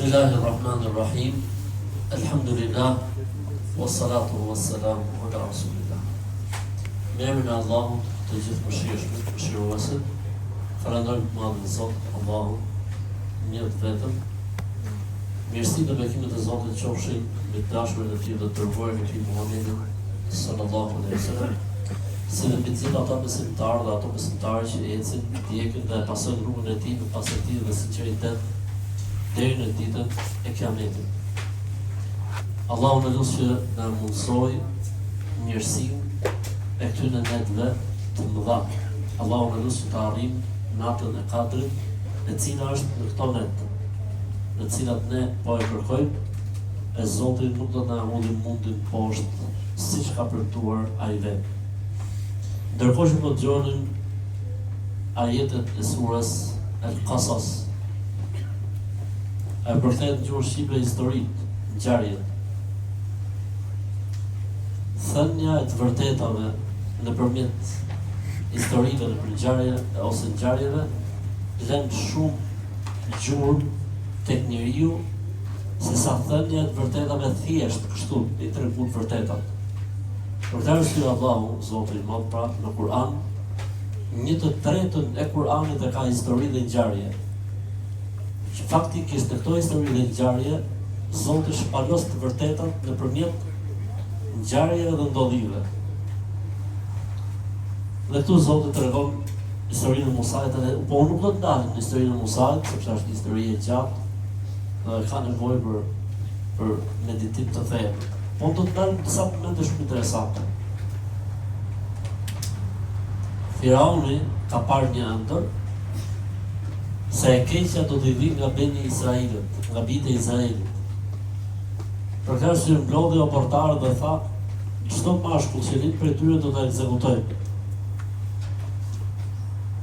Bismillahirrahmanirrahim. Alhamdulillah. Wassalatu wassalamu ala rasulillah. Me emrin e Allahut, të gjithë mëshiruesit, falenderojmë të madhin Zot, Allahun, njërt vetëm. Mirësitë dhe bekimet e Zotit qofshin me të dashurin e Tij dhe të dërguarin e Tij Muhammedin sallallahu alaihi wasallam. Si dhe mbi gjithë ata besimtarë dhe ato besimtarë që ecin, ndjekin dhe pasojnë rrugën e Tij me pastërti dhe sinqeritet deri në ditën e Kiametit. Allahu në lutë që na mundsoj mirësinë e këtyre netëve të mëdha. Allahu në lutë që të arrijmë natën e Kadrit, e cila është në këto net, në cilat ne po e kërkojmë, e Zoti nuk do të na ulë mundin poshtë, siç ka premtuar ai vetë. Ndërkohë që po dëgjonin ajetet e surës Al-Qasas, e përkthehet në gjuhën shqipe historitë, ngjarjet. Thënia e të vërtetave nëpërmjet historive, nëpër ngjarje ose ngjarjeve, lën shumë gjurmë tek njeriu, sesa thënia e të vërtetave thjesht kështu i tregon të vërtetat. Për këtë arsye Allahu, Zoti i Madh, pra në Kur'an, 1/3 e Kur'anit e ka histori dhe ngjarje. Që faktikisht në këto histori dhe ngjarje, Zoti shpalos të vërtetat nëpërmjet ngjarjeve dhe ndodhive. Dhe këtu Zoti tregon historinë e Musait, po unë nuk do të ndalem në historinë e Musait, sepse është një histori e gjatë dhe ka nevojë për meditim të thellë. Po do të ndalem disa momente shumë interesante. Firauni ka parë një ëndër se e keqja do t'i vijë nga beni Israelit, nga bijtë e Izraelit. Për këtë arsye mblodhi oportarë dhe tha, çdo mashkull që vjen prej tyre do ta ekzekutojmë.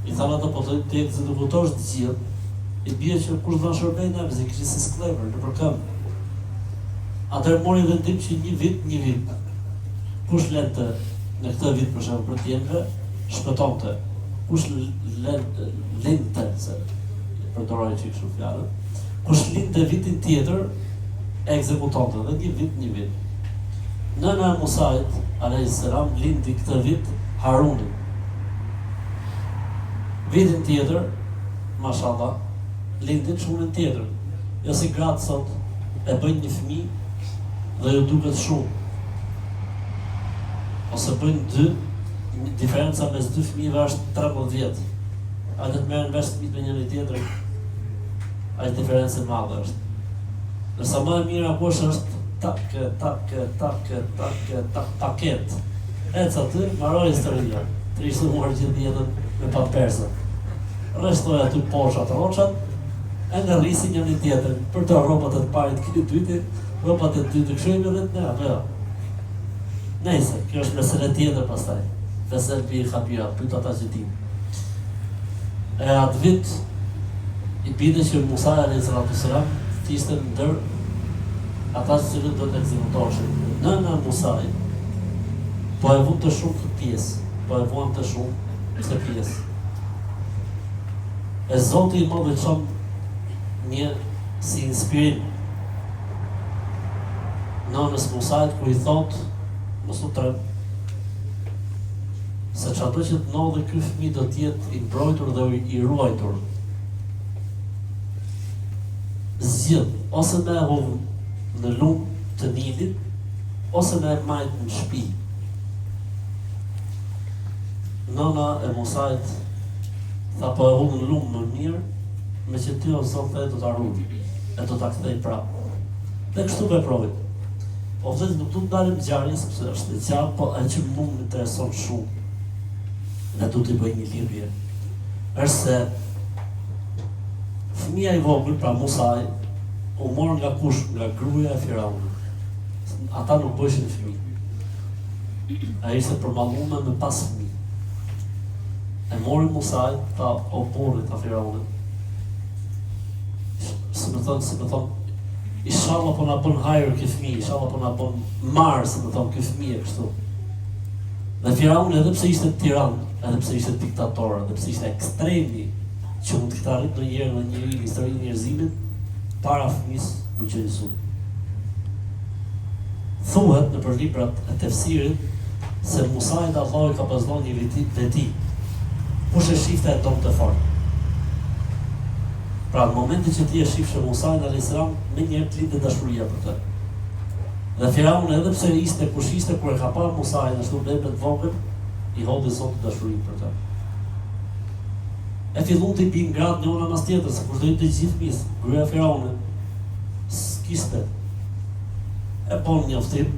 I thanë ata, po të ekzekutosh të gjithë, i bie që kush do shërbejë na, se kishin si sklever nëpër këmbë. Atëherë mori vendim që një vit. Kush lente në këtë vit për shembull për të jemve, shpëtonte. Kush lente, se përdoroj që kështu fjalën. Kush linte vitin tjetër, e ekzekutonte dhe një vit. Nëna e Musait, alayhis salam, lindi këtë vit Harunin. Vitin tjetër, mashallah, lindin shumën tjetër. Jo si gratë sot e bëjnë një fëmijë dhe ju duket shumë. Ose bëjnë dy, diferenca mes dy fëmijëve është 13 vjet. Hajde të merren vesh fëmijët me njëri tjetrin. Ai diferencë e madhe është. Nësa më e mira kush është paket. Ecë aty, mbaroi historia. Trishtuar gjithë jetën me pa persë. Rrestoi aty poshtë ato roçat, e ngjarrisi njëri tjetrin për të rrobat e të parit këtë dyti, rrobat e dytë këshimin dhe ne apo jo. Nëse kjo është mesele tjetër pastaj. Fesel bi khabira, pyet ata që din. E atë vit i bide që Musa alayhis salam ishte ndër ata që do të ekzekutoshin. Nëna e Musait po e vunte shumë këtë pjesë, këtë pjesë. E Zoti i Madh e çon një si inspirim nënës Musait kur i thot, mos u trem, se çato që të ndodhe ky fëmijë do të jetë i mbrojtur dhe i ruajtur. Zgjidh ose me e hovën në lumë të Nilit, ose me e majtë në shtëpi. Nëna e Musait tha, po e hovën në lumë më mirë, me që ty o Zot dhe do t'a ruaj, e do t'a kthej prapë. Dhe kështu veproi. Po vëllezër, nuk du të ndalim ngjarje sepse është e gjatë, po ajo që mua më intereson shumë, ne du t'i bëj një lidhje, është se fëmia i vogël, pra Musai, u mor nga kush? Nga gruaja e Firaunit. Ata nuk bëshin fëmijë. Ai ishte përballuar me pas fëmijë. E mori Musai, tha, o burri ta Firaunit. Si më thon, inshallah po na bën hajër ky fëmijë, inshallah po na bën marr, si më thon, ky fëmijë kështu. Dhe Firauni, edhe pse ishte tiran, edhe pse ishte diktator, edhe pse ishte ekstremi, që mund të arrit ndonjëherë në një historinë e njerëzimit, para fëmis për gjërisun. Thuhet në për librat e tefsirit se Musait Allah i ka pasdhon një veti, kush e shifte e tonë të fort. Pra në momentin që ti e shifshë Musait a.s. me njerë të litë dashuria për të. Dhe Firaun edhe pse ishte kush ishte, kur e ka parë Musait në ashtu bebet vogël, i hodhi Zotit dashuri për të. E fillon të i bin gratë njëna mas tjetër, se kur dojnë të gjithë misë, gruaja e Firaunit, s'kishte. E bon njoftim,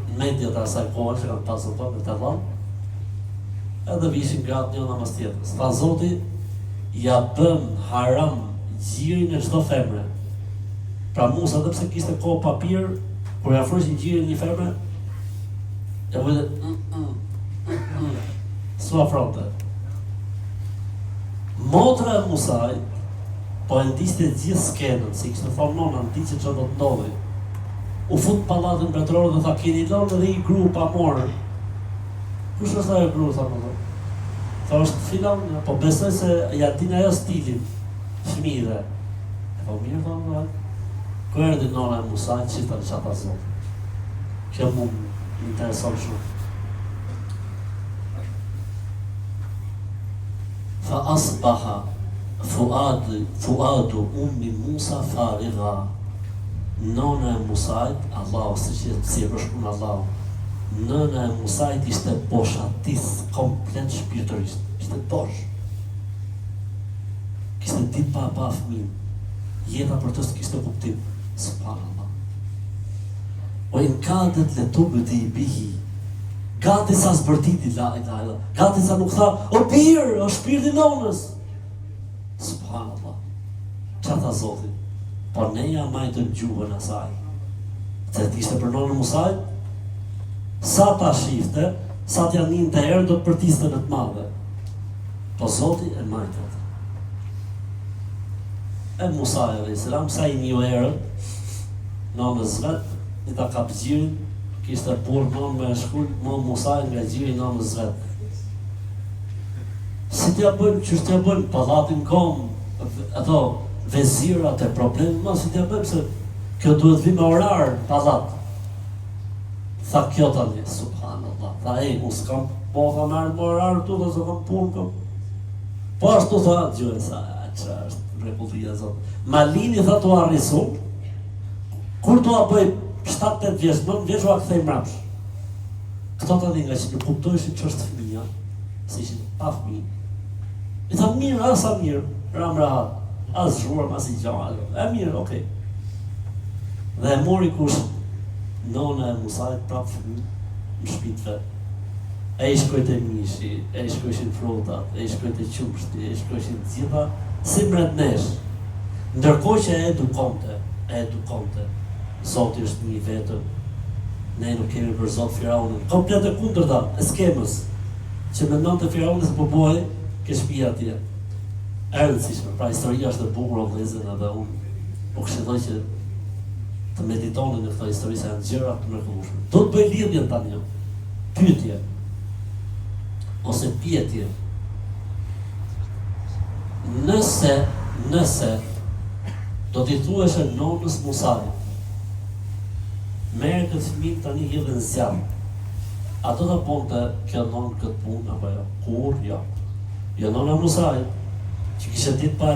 në mediat e asaj kohë që kanë pasur të me të dhanë, edhe vishin gratë njëna mas tjetër. Sta Zoti, ja bëm haram gjirin e çdo femre. Pra Musa, edhe pse kishte kohë papir, kur ja afroshin gjirin një femre, e vëjtë s'u afronte. Motra e Musaj po e ndiste gjithë skenën, si kishte thonë nona, në ditë që do të ndodhi. U fut pallatin mbretëror dhe tha, keni lënë edhe i gru pa morë. Kush është ajo gru, tha më thonë? Tha, është filan, po besoj se ja din ajo stilin, fëmijëve. E po mirë, thonë, dhe. Kër erdi nona e Musaj, qita në qata zotë. Kjo mu më intereson shumë. Fa asbaha fuadu ummi Musa farigha. Nona e Musait, Allahu, si e përshkun Allahu, nëna e Musait ishte boshatis komplet shpirtërisht. Ishte bosh. Kishte dit pa fëmin. Jeta për të s'kishte kuptim. Subhanallah. O in kadet le tubdi bihi. Gati sa zbërtiti la ilaha. Gati sa nuk tha, o birë, o shpirti nonës. Subhanallah. Qa tha Zoti? Por ne ja majtëm gjuhën asaj. Se t'ishte për nonë Musaj, sa ta shifte, sa t'ja njën të erë, do të përtiste në të madhe. Po Zoti e majtët. E Musaj a.s. sa i një erë, nonës vetë, një ta kap gjirin, kishte burë nonë me shkull, më Musaj nga gjiri nonës vetë. Si t'ja bëjmë, që t'ja bëjmë, pallatin kom, ato, vezirat e problemit, ma si t'ja bëjmë, se kjo duhet vi me orar, pallat. Tha kjo tani, subhanallah, tha unë s'kam, po tha merë me orar tu, dhe se kam punë, kam. Po ashtu tha, gjojë, sa, që është rekullia, zotë. Malini, tha, tu arrisu, kur tu a bëj 7-8 vjeç, 9 vjeç u a këthej mrapsh. Këto tani nga që nuk kuptojshin që është fëmija, se ishin pa fëmi. I tha, mirë, asa mirë, ram rahat. As zhruar, as i gjallë. E mirë, okej. Dhe e mori kush nona e Musait prap fëmi në shtëpinë vet. E i shkojt e mishi, e i shkojshin frutat, e i shkojt e qumshti, e i shkojshin gjitha si mretnesh. Ndërkohë që e edukonte. Zoti është një vetëm. Ne nuk kemi për Zot Firaunin. Komplet e kundërta, e skemës. Që mendonte Firauni se po bëhej ke shtëpia atje. E rëndësishme, pra historia është e bukur o vëllezër, edhe unë po këshilloj që të meditoni në këto histori se janë gjëra të mrekullueshme. Do të bëj lidhjen tani, pyetje ose pyetje. Nëse do t'i thueshe nonës Musait, merë këtë fëmijë tani hidhe në zjarr, a do ta bonte kjo nonë këtë punë apo jo? Kur? Jo. Jo nona Musait, që kishe ditë pa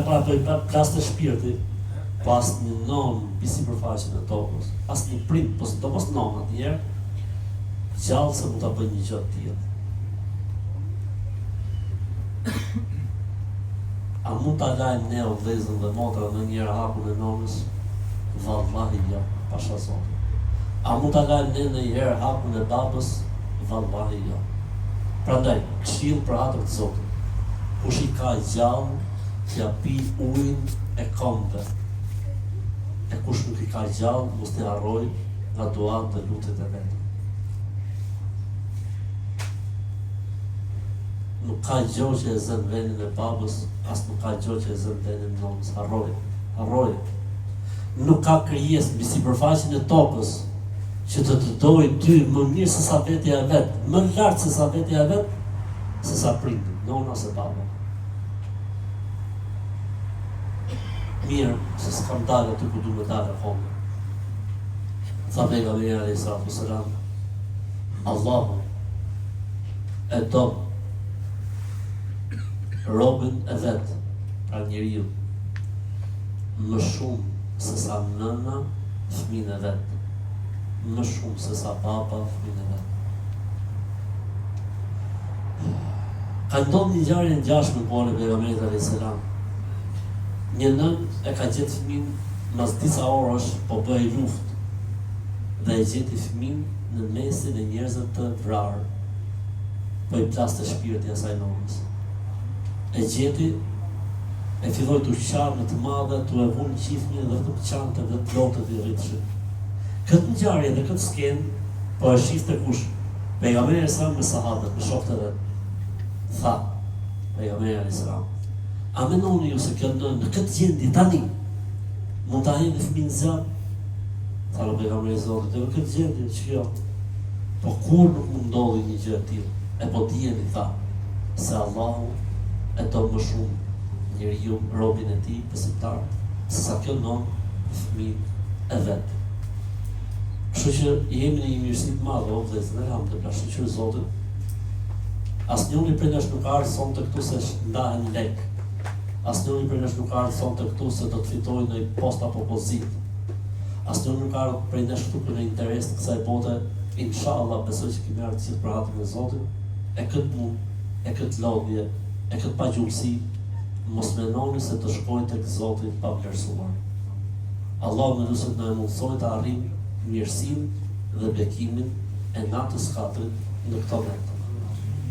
plas të shpirti, pas një nonë bisi përfaqen e tokës, pas një prim, po do mos nonë atjerë, gjallë se mu ta bëj një gjë të tillë. A mund ta lajmë ne o vëllezër dhe motra në njëra hapun e nonës? Vallahi jo, pasha Zotit. A mund ta lajmë ne në njëherë hapun e babës? Vallahi jo. Prandaj, këshill për hatër të Zotit. Kush i ka gjallë, t'ja pi ujin e kombe. E kush nuk i ka gjallë, mos t'i harroj nga duat dhe lutjet e vetë. Nuk ka gjohë që e zën vendin e babës, as nuk ka gjohë që e zën vendin e nonës. Harroj. Nuk ka krijesë mbi sipërfaqen e tokës që të dojë ty më mirë se sa vetja e vet, më lart se sa vetja e vet, se sa prindi, nona ose baba. mirë se s'kam dalë aty ku du me dalë akoma. Tha pejgamberi alayhi salatu wassalam, Allahu e do robën e vet, pra njeriu, më shumë se sa nëna fëmijën e vet, më shumë se sa papa fëmijën e vet. Ka ndodhur një ngjarje e ngjashme me kohën e pejgamberit alayhis salam. Një nën e ka gjetë fëmin mas disa orësh po bëhej luftë dhe e gjeti fëmin në mesin e njerëzve të vrarë. Po i plaste shpirti asaj nënës. E gjeti, e filloi të qarme të madhe, të e vunë qifni dhe të qante dhe të lotët i rritëshë. Këtë ngjarje dhe këtë skenë po e shifte kush? Pejgamberi sa me sahabët, me shokët e vet. Tha pejgamberi alayhis salam, a menoni ju se kjo në këtë gjendje tani mund ta hidhë fëmin zjarr? Tha pejgamberi Zotit, në këtë gjendje që kjo, po kur nuk mund ndodhi një gjë e tillë. E po dijeni, tha, se Allahu e do më shumë njeriu robin e tij besimtar, sesa kjo non fëmijë e vet. Kështu që jemi në një mirësi të madhe, o vëllezër, alhamdulillah, shëqyr Zotit. Asnjëri prej nesh nuk ardh sonte këtu se ndahen lek. Asnjëri prej nesh nuk ardh sonte këtu se do të fitojë në post apo pozit. Asnjëri nuk ardh prej nesh këtu për interes të kësaj bote. Inshallah besoj që kemi ardhur gjithë për hatrin e Zotit. E këtë mund, e këtë lodhje, e këtë pagjullësi, mos menoni se të shkojnë tek Zoti pa vlerësuar. Allah më lutet na mundsoj të arrijmë mirësinë dhe bekimin e natës 4 në këtë vend.